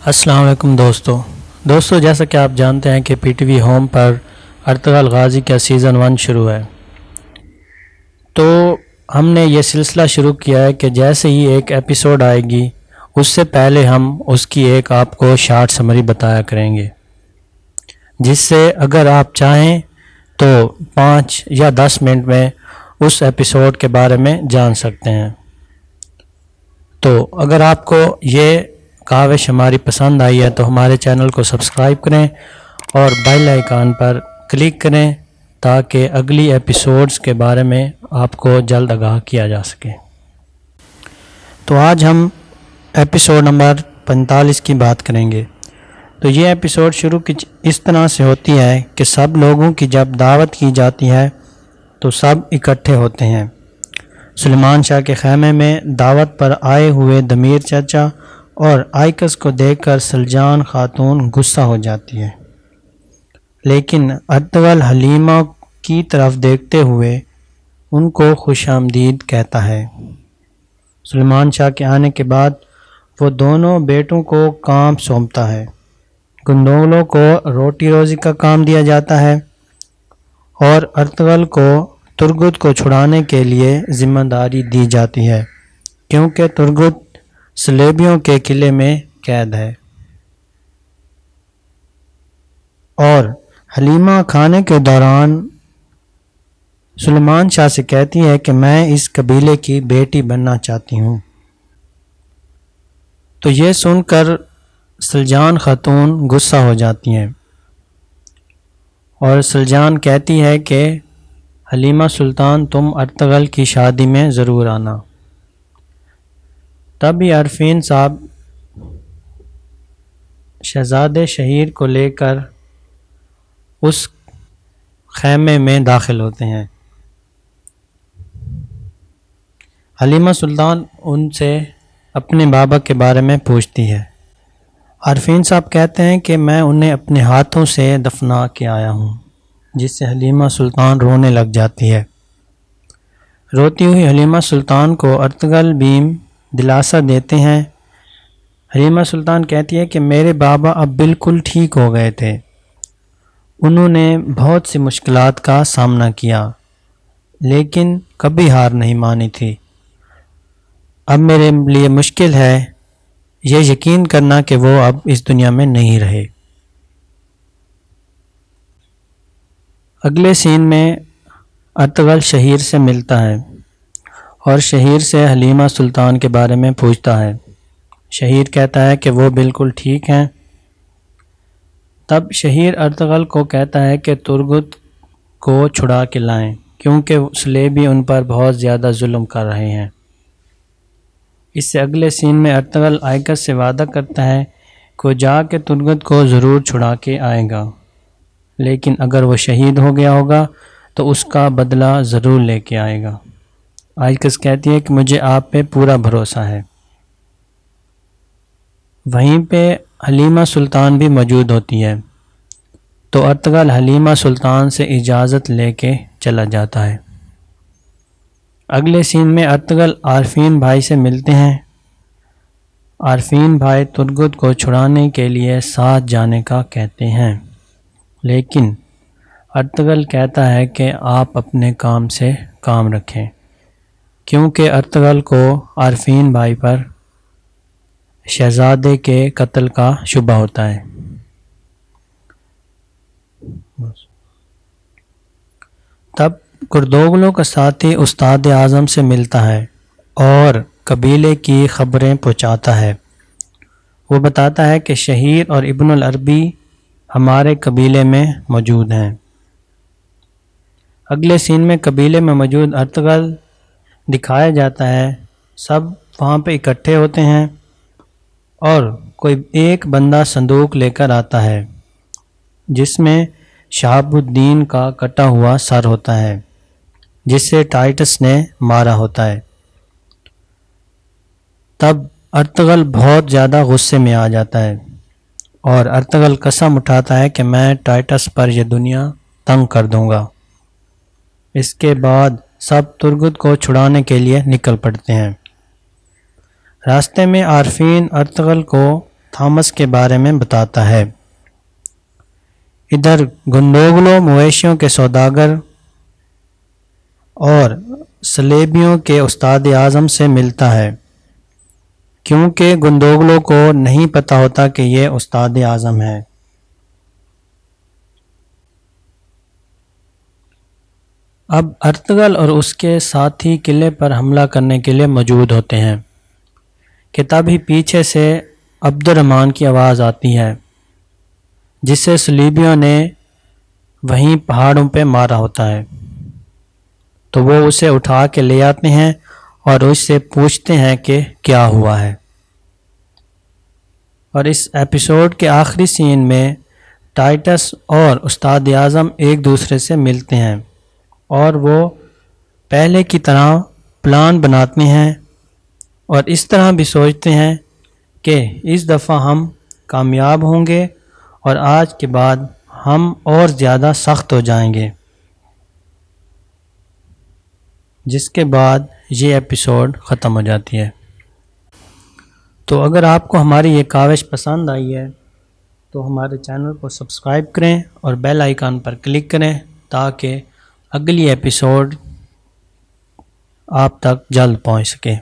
السلام علیکم دوستو جیسا کہ آپ جانتے ہیں کہ پی ٹی وی ہوم پر ارطغرل غازی کا سیزن 1 شروع ہے، تو ہم نے یہ سلسلہ شروع کیا ہے کہ جیسے ہی ایک ایپیسوڈ آئے گی اس سے پہلے ہم اس کی ایک آپ کو شارٹ سمری بتایا کریں گے، جس سے اگر آپ چاہیں تو 5 یا 10 منٹ میں اس ایپیسوڈ کے بارے میں جان سکتے ہیں۔ تو اگر آپ کو یہ کاوش ہماری پسند آئی ہے تو ہمارے چینل کو سبسکرائب کریں اور بیل آئیکن پر کلک کریں تاکہ اگلی ایپیسوڈز کے بارے میں آپ کو جلد آگاہ کیا جا سکے۔ تو آج ہم ایپیسوڈ نمبر 45 کی بات کریں گے۔ تو یہ ایپیسوڈ شروع اس طرح سے ہوتی ہے کہ سب لوگوں کی جب دعوت کی جاتی ہے تو سب اکٹھے ہوتے ہیں۔ سلیمان شاہ کے خیمے میں دعوت پر آئے ہوئے دمیر چچا اور آئکس کو دیکھ کر سلجان خاتون غصہ ہو جاتی ہے، لیکن ارطغرل حلیمہ کی طرف دیکھتے ہوئے ان کو خوش آمدید کہتا ہے۔ سلیمان شاہ کے آنے کے بعد وہ دونوں بیٹوں کو کام سونپتا ہے۔ گندوگلوں کو روٹی روزی کا کام دیا جاتا ہے اور ارطغرل کو ترگت کو چھڑانے کے لیے ذمہ داری دی جاتی ہے، کیونکہ ترگت صلیبیوں کے قلعے میں قید ہے۔ اور حلیمہ کھانے کے دوران سلیمان شاہ سے کہتی ہے کہ میں اس قبیلے کی بیٹی بننا چاہتی ہوں۔ تو یہ سن کر سلجان خاتون غصہ ہو جاتی ہیں اور سلجان کہتی ہے کہ حلیمہ سلطان تم ارطغرل کی شادی میں ضرور آنا۔ تب ہی عارفین صاحب شہزادے شہیر کو لے کر اس خیمے میں داخل ہوتے ہیں۔ حلیمہ سلطان ان سے اپنے بابا کے بارے میں پوچھتی ہے۔ عارفین صاحب کہتے ہیں کہ میں انہیں اپنے ہاتھوں سے دفنا کے آیا ہوں، جس سے حلیمہ سلطان رونے لگ جاتی ہے۔ روتی ہوئی حلیمہ سلطان کو ارطغرل بیم دلاسا دیتے ہیں۔ حلیمہ سلطان کہتی ہے کہ میرے بابا اب بالکل ٹھیک ہو گئے تھے، انہوں نے بہت سی مشکلات کا سامنا کیا لیکن کبھی ہار نہیں مانی تھی۔ اب میرے لیے مشکل ہے یہ یقین کرنا کہ وہ اب اس دنیا میں نہیں رہے۔ اگلے سین میں ارطغرل شہیر سے ملتا ہے اور شہیر سے حلیمہ سلطان کے بارے میں پوچھتا ہے۔ شہیر کہتا ہے کہ وہ بالکل ٹھیک ہیں۔ تب شہیر ارطغرل کو کہتا ہے کہ ترگت کو چھڑا کے لائیں، کیونکہ صلیبی ان پر بہت زیادہ ظلم کر رہے ہیں۔ اس سے اگلے سین میں ارطغرل آئکس سے وعدہ کرتا ہے کہ وہ جا کے ترگت کو ضرور چھڑا کے آئے گا، لیکن اگر وہ شہید ہو گیا ہوگا تو اس کا بدلہ ضرور لے کے آئے گا۔ آئکس کہتی ہے کہ مجھے آپ پہ پورا بھروسہ ہے۔ وہیں پہ حلیمہ سلطان بھی موجود ہوتی ہے، تو ارطغرل حلیمہ سلطان سے اجازت لے کے چلا جاتا ہے۔ اگلے سین میں ارطغرل عارفین بھائی سے ملتے ہیں۔ عارفین بھائی ترگت کو چھڑانے کے لیے ساتھ جانے کا کہتے ہیں، لیکن ارطغرل کہتا ہے کہ آپ اپنے کام سے کام رکھیں، کیونکہ ارطغرل کو عارفین بھائی پر شہزادے کے قتل کا شبہ ہوتا ہے۔ تب گردوغلوں کا ساتھی استاد اعظم سے ملتا ہے اور قبیلے کی خبریں پہنچاتا ہے۔ وہ بتاتا ہے کہ شہیر اور ابن العربی ہمارے قبیلے میں موجود ہیں۔ اگلے سین میں قبیلے میں موجود ارطغرل دکھایا جاتا ہے۔ سب وہاں پہ اکٹھے ہوتے ہیں اور کوئی ایک بندہ صندوق لے کر آتا ہے جس میں شہاب الدین کا کٹا ہوا سر ہوتا ہے، جس سے ٹائٹس نے مارا ہوتا ہے۔ تب ارطغرل بہت زیادہ غصے میں آ جاتا ہے اور ارطغرل قسم اٹھاتا ہے کہ میں ٹائٹس پر یہ دنیا تنگ کر دوں گا۔ اس کے بعد سب ترگت کو چھڑانے کے لیے نکل پڑتے ہیں۔ راستے میں عارفین ارطغرل کو تھامس کے بارے میں بتاتا ہے۔ ادھر گندوگلو مویشیوں کے سوداگر اور سلیبیوں کے استاد اعظم سے ملتا ہے، کیونکہ گندوگلو کو نہیں پتہ ہوتا کہ یہ استاد اعظم ہے۔ اب ارطغرل اور اس کے ساتھی قلعے پر حملہ کرنے کے لیے موجود ہوتے ہیں کہ تبھی پیچھے سے عبد الرحمن کی آواز آتی ہے، جسے صلیبیوں نے وہیں پہاڑوں پہ مارا ہوتا ہے۔ تو وہ اسے اٹھا کے لے آتے ہیں اور اس سے پوچھتے ہیں کہ کیا ہوا ہے۔ اور اس ایپیسوڈ کے آخری سین میں ٹائٹس اور استاد اعظم ایک دوسرے سے ملتے ہیں اور وہ پہلے کی طرح پلان بناتے ہیں اور اس طرح بھی سوچتے ہیں کہ اس دفعہ ہم کامیاب ہوں گے اور آج کے بعد ہم اور زیادہ سخت ہو جائیں گے، جس کے بعد یہ ایپیسوڈ ختم ہو جاتی ہے۔ تو اگر آپ کو ہماری یہ کاوش پسند آئی ہے تو ہمارے چینل کو سبسکرائب کریں اور بیل آئیکن پر کلک کریں تاکہ اگلی ایپیسوڈ آپ تک جلد پہنچ سکے۔